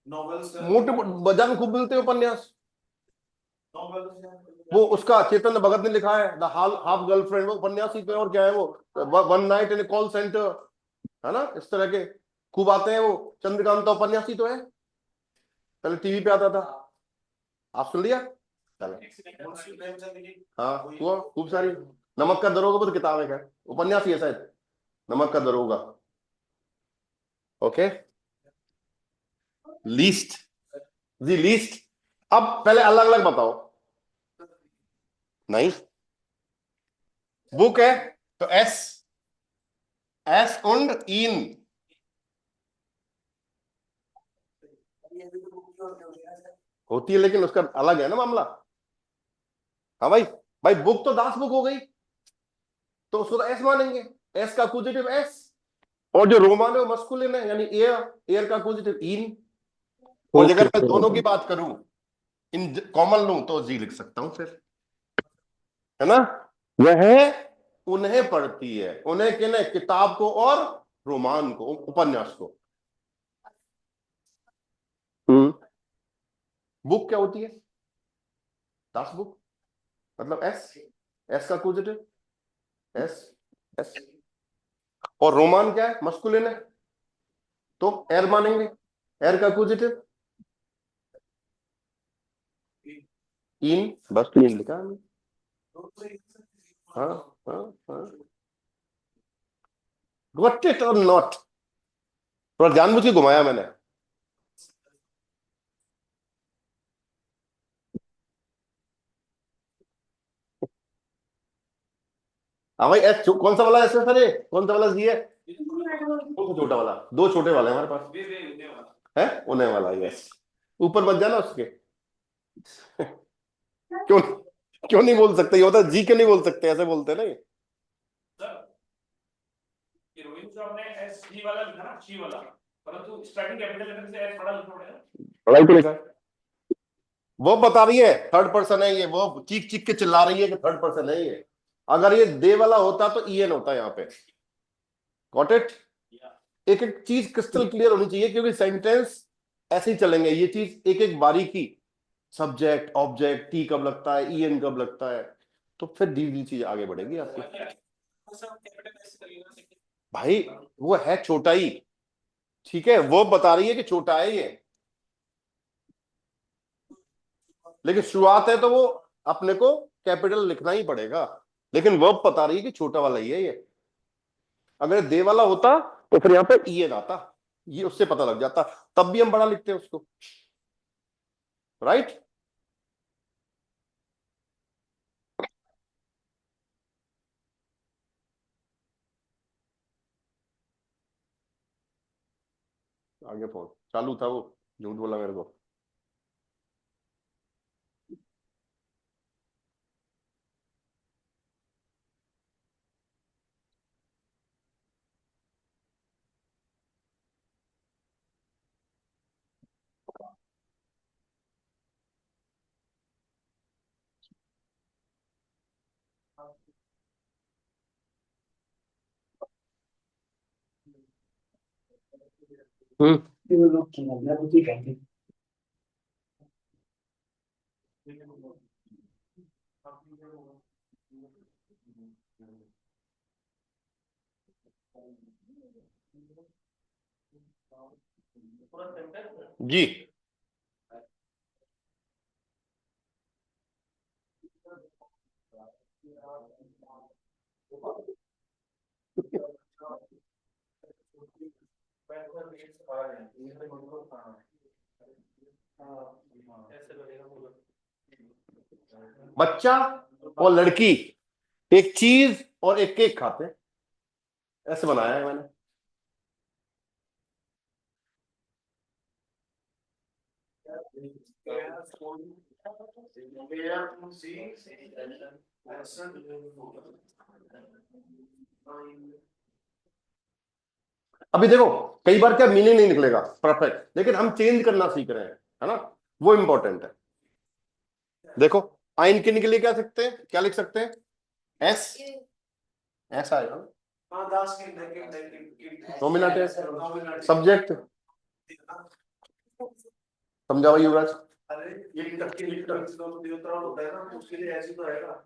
नॉवेल्स
मोटे बाजार में खूब मिलते हैं उपन्यास। वो उसका चेतन भगत ने लिखा है द हाफ गर्लफ्रेंड, वो उपन्यास ही तो है, और क्या है वो? One night in call centre, है ना? इस तरह के खूब आते हैं वो। चंद्रकांता उपन्यास ही तो है, पहले टीवी पे आता था। आप सुन लिया? चलो हाँ, हुआ खूब सारी। नमक का दरोगा वो तो किताब है, खैर उपन्यास ही है शायद, नमक का दरोगा। ओके, लीस्ट जी लीस्ट। अब पहले अलग अलग बताओ। नहीं, बुक है तो एस, एस und इन होती है, लेकिन उसका अलग है ना मामला। हाँ भाई, भाई बुक तो दास बुक हो गई, तो उसको तो एस मानेंगे, एस का अक्यूजेटिव एस। और जो रोमान है वो मस्कुलिन है, यानी एयर, एयर का अक्यूजेटिव इन। और अगर मैं दोनों की बात करूं, इन कॉमन लूं तो जी लिख सकता हूं फिर, है ना? वह उन्हें पढ़ती है, उन्हें किन्हें? किताब को और रोमान को, उपन्यास को। बुक क्या होती है? दास बुक, मतलब एस, एस का अक्यूजेटिव एस, एस। और रोमान क्या है? मस्कुलिन है, तो एर मानेंगे, एर का अक्यूजेटिव इन। बस तो इन लिखा हमने। हाँ हाँ हाँ, गॉट इट और नॉट? थोड़ा जानबूझ के घुमाया मैंने। हाँ भाई, एस कौन सा वाला एस है सर? ये कौन सा वाला जी है? कौन सा छोटा वाला? दो छोटे वाले हमारे पास है, उन्हें वाला यस। ऊपर मत जाना उसके। क्यों? क्यों नहीं बोल सकते? ये होता है जी, क्यों नहीं बोल सकते? ऐसे बोलते हैं ना ये।
ये रोहित जो आपने एस जी वाला लिखा ना, जी वाला, परंतु स्टार्टिंग कैपिटल लेटर से एस बड़ा लिखना पड़ेगा।
बड़ा ही तो लिखा है। वो बता रही है थर्ड पर्सन है ये, वो चीख चीख के चिल्ला रही है कि थर्ड पर्सन है ये। अगर ये दे वाला होता तो ईएन होता यहाँ पे। Got it? एक एक चीज क्रिस्टल क्लियर होनी चाहिए, क्योंकि सेंटेंस ऐसे ही चलेंगे। ये चीज एक एक बारीकी, सब्जेक्ट ऑब्जेक्ट, टी कब लगता है, ईएन कब लगता है, तो फिर धीरे धीरे चीज आगे बढ़ेगी आपकी। भाई वो है छोटा ही, ठीक है, वो बता रही है कि छोटा है ये, लेकिन शुरुआत है तो वो अपने को कैपिटल लिखना ही पड़ेगा। लेकिन वो बता रही है कि छोटा वाला ही है ये। अगर दे वाला होता तो फिर यहाँ पे ईएन आता, ये उससे पता लग जाता, तब भी हम बड़ा लिखते हैं उसको, राइट? आगे फोन चालू था, वो झूठ बोला मेरे को। जी बच्चा और लड़की एक चीज और एक केक खाते हैं, ऐसे बनाया है मैंने। अभी देखो कई बार क्या मीनिंग नहीं निकलेगा परफेक्ट, लेकिन हम चेंज करना सीख रहे हैं, है ना, वो इंपॉर्टेंट है। देखो आइन के लिए क्या सकते हैं, क्या लिख सकते हैं, एस, ऐसा आएगा नॉमिनेटिव सब्जेक्ट। समझा भाई युवराज?
अरे ये टक्के देवत्राल होता है ना, तो उसके लिए ऐसे तो आएगा।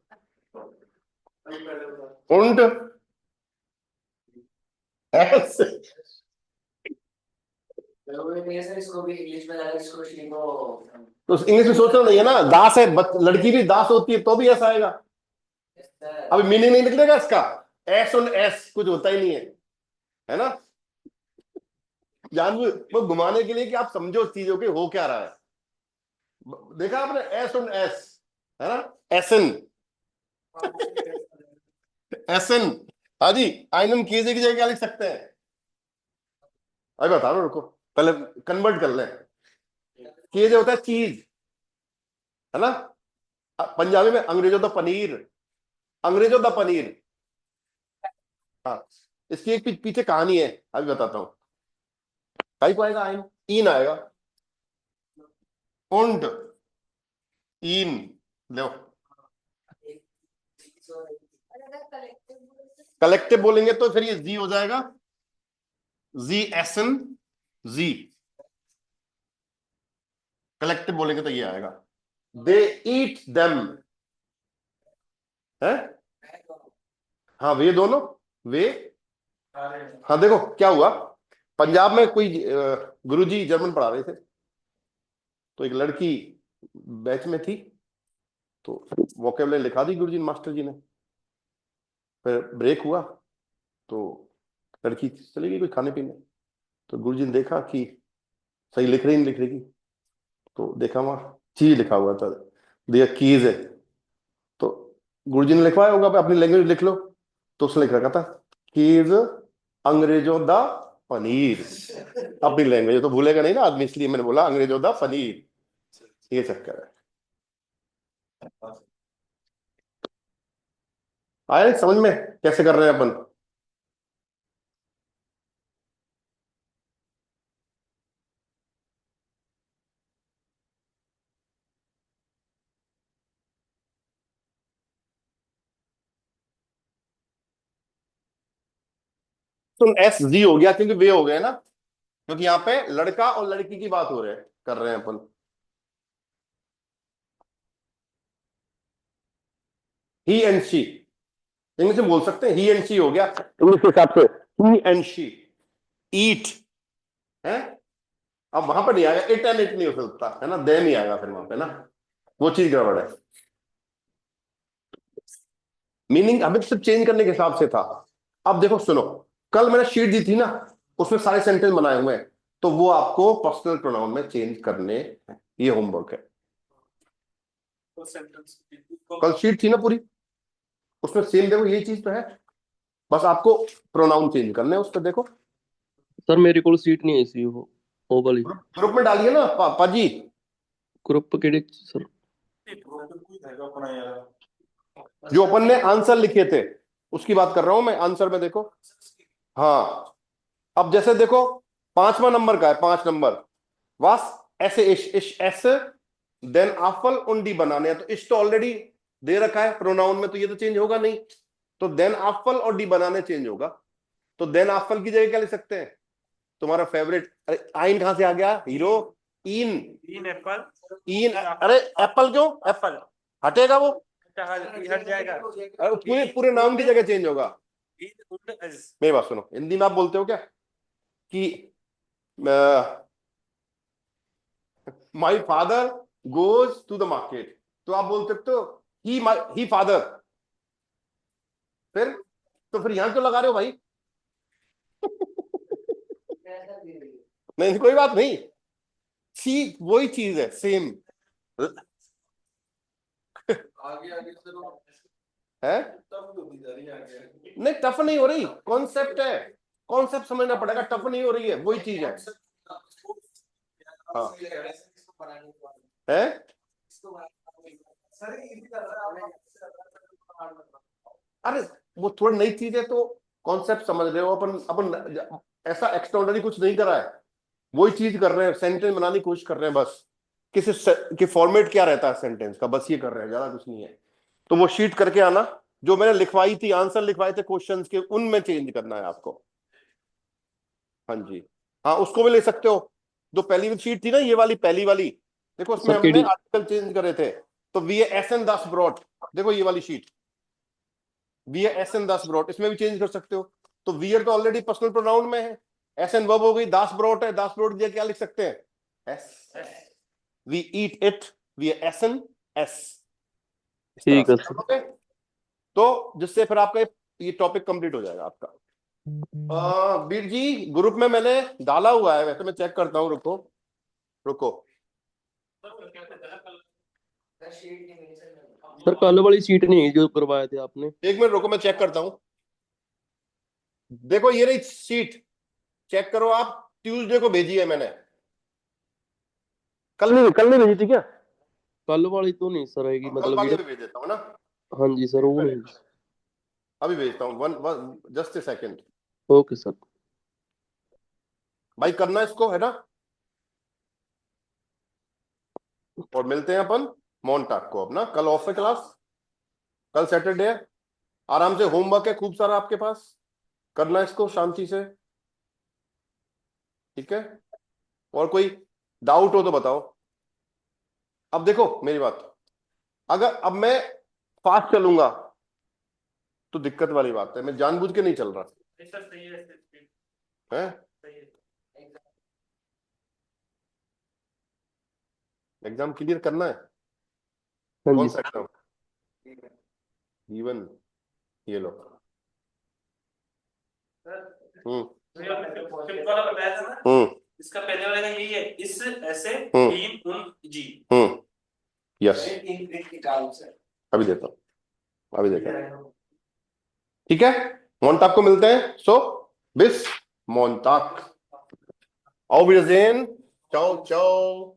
und S.
इसको भी इंग्लिश में जाकर इसको लिखो।
तो इंग्लिश में सोचना नहीं है ना, दास है, लड़की भी दास होती है तो भी ऐसा आएगा। अभी मीनिंग नहीं निकलेगा इसका, एस और एस कुछ होता ही नहीं है ना, जानबूझ वो घुमाने के लिए कि आप समझो चीजों के हो क्या रहा है। देखा आपने एस और एस, है ना, एसन, एसन। हाँ जी, आइनम कीजे की जगह क्या लिख सकते हैं, अभी बता रहा हूं, रुको पहले कन्वर्ट कर लें। कीजे होता है चीज, है ना, पंजाबी में अंग्रेजों दा पनीर, अंग्रेजों दा पनीर। हाँ, इसकी एक पीछे कहानी है, अभी बताता हूं। काई को आएगा आइन, इन आएगा, und इन, लो कलेक्टिव बोलेंगे तो फिर ये जी हो जाएगा, जी एसन जी। कलेक्टिव बोलेंगे तो ये आएगा, दे ईट देम, है, हाँ वे दोनों, वे। हाँ देखो क्या हुआ, पंजाब में कोई गुरुजी जर्मन पढ़ा रहे थे, तो एक लड़की बैच में थी, तो वोकेबुलरी लिखा दी गुरुजी मास्टर जी ने। फिर ब्रेक हुआ तो लड़की चली गई कोई खाने पीने, तो गुरुजी ने देखा कि सही लिख रही नहीं लिख रही, तो देखा वहां चीज लिखा हुआ था, दिया कीज है, तो गुरुजी ने लिखवाया होगा अपनी लैंग्वेज लिख लो, तो उसने लिख रखा था कीज अंग्रेजों दा पनीर, अपनी लैंग्वेज तो भूलेगा नहीं ना आदमी, इसलिए मैंने बोला अंग्रेजों दा पनीर, ये चक्कर है। आया समझ में कैसे कर रहे हैं अपन? तो एस जी हो गया क्योंकि वे हो गए ना, क्योंकि यहाँ पे लड़का और लड़की की बात हो रहे हैं, कर रहे हैं अपन। ही एंड शी, इंग्लिश में बोल सकते हैं ही एंड शी हो गया इंग्लिश के हिसाब से, ही एंड शी ईट है। अब वहां पर नहीं आएगा, इट एंड इट नहीं हो सकता है ना, दे नहीं आएगा फिर वहां पे ना, वो चीज गड़बड़ है। मीनिंग हमें सिर्फ चेंज करने के हिसाब से था। अब देखो सुनो, कल मैंने शीट दी थी ना, उसमें सारे सेंटेंस बनाए हुए हैं, तो वो आपको पर्सनल प्रोनाउन में चेंज करने हैं, ये होमवर्क है। कल शीट थी ना पूरी, उसमें सेम देखो यही चीज तो है, बस आपको प्रोनाउन चेंज करने हैं उस पर। देखो
सर मेरे को सीट नहीं आई सी वो वाली।
ग्रुप में डालिए ना पाजी,
ग्रुप केड़े सर?
जो अपन ने आंसर लिखे थे उसकी बात कर रहा हूं मैं, आंसर में देखो। हाँ, अब जैसे देखो 5वां नंबर का है, 5 नंबर, वास ऐसे इश एस देन आफल उंडी बनाने हैं, तो इश तो ऑलरेडी दे रखा है प्रोनाउन में, तो ये तो चेंज होगा नहीं, तो देन आफल और डी बनाने चेंज होगा, तो देन आफल की जगह क्या लिख सकते हैं, तुम्हारा फेवरेट, अरे आइन कहां से आ गया हीरो, इन
एप्पल,
इन, अरे एप्पल क्यों, एप्पल हटेगा वो,
हट जाएगा।
अरे पूरे पूरे नाम की जगह चेंज होगा। मेरी बात सुनो, हिंदी में आप बोलते हो क्या कि my father goes to the market, तो आप बोल सकते हो ही फादर, फिर तो फिर यहां क्यों लगा रहे हो भाई? नहीं कोई बात नहीं, सी वही चीज है सेम है, नहीं टफ नहीं हो रही, कॉन्सेप्ट है, कॉन्सेप्ट समझना पड़ेगा, टफ नहीं हो रही है, वही चीज है। हाँ है? अरे वो थोड़ी नई चीज है तो कॉन्सेप्ट समझ रहे हो। अपन अपन ऐसा एक्स्ट्राऑर्डिनरी कुछ नहीं करा है, वही चीज कर रहे हैं, सेंटेंस बनाने की कोशिश कर रहे हैं बस। किसी कि फॉर्मेट क्या रहता है सेंटेंस का, बस ये कर रहे हैं, ज्यादा कुछ नहीं है। तो वो शीट करके आना, जो मैंने लिखवाई थी, आंसर लिखवाए थे क्वेश्चंस के, उनमें चेंज करना है आपको। हाँ जी, हाँ उसको भी ले सकते हो। जो पहली शीट थी ना, ये वाली पहली वाली, देखो उसमें
सर
हमने
केडी
आर्टिकल चेंज करे थे। तो we S N Das brought, देखो ये वाली sheet we S N Das brought, इसमें भी चेंज कर सकते हो। तो वियर तो ऑलरेडी पर्सनल प्रोनाउन में है, एस एन वर्ब हो गई, दास ब्रॉट है, दास ब्रॉट दिया, क्या लिख सकते हैं? S. We eat it, we S N S, इस तरह
ठीक है
से
सर।
ओके। तो जिससे फिर आपका ये टॉपिक कंप्लीट हो जाएगा आपका। वीर जी ग्रुप में मैंने डाला हुआ है, वैसे मैं चेक करता हूँ, रुको रुको।
सर कल वाली सीट नहीं है जो करवाए थे आपने।
एक मिनट रुको, मैं चेक करता हूँ। देखो ये रही सीट, चेक करो आप, ट्यूसडे को भेजी है मैंने। कल नहीं भेजी थी क्या?
कल वाली तो नहीं सर आएगी,
कल
मतलब
वाली
वीडियो।
भी भेज देता हूँ ना,
हाँ जी सर, वो नहीं।
अभी भेजता हूँ, one just a second.
Okay sir.
भाई करना इसको है ना, और मिलते हैं अपन मोन्टाक को अपना। कल ऑफ है क्लास, कल सैटरडे है, आराम से होमवर्क है खूब सारा आपके पास, करना इसको शांति से, ठीक है? और कोई डाउट हो तो बताओ। अब देखो मेरी बात, अगर अब मैं फास्ट चलूंगा तो दिक्कत वाली बात है, मैं जानबूझ के नहीं चल रहा है। एग्जाम क्लियर करना है,
हाँ
कौन
जी
सा एग्जाम? जीवन, ये लो।
इसका पहले वाला का यही है, इस ऐसे इन उन जी।
यस, अभी देता हूँ, अभी देता हूँ, ठीक है? मोन्टाक को मिलते हैं। सो बिस मोन्टाक, auf Wiedersehen, ciao ciao।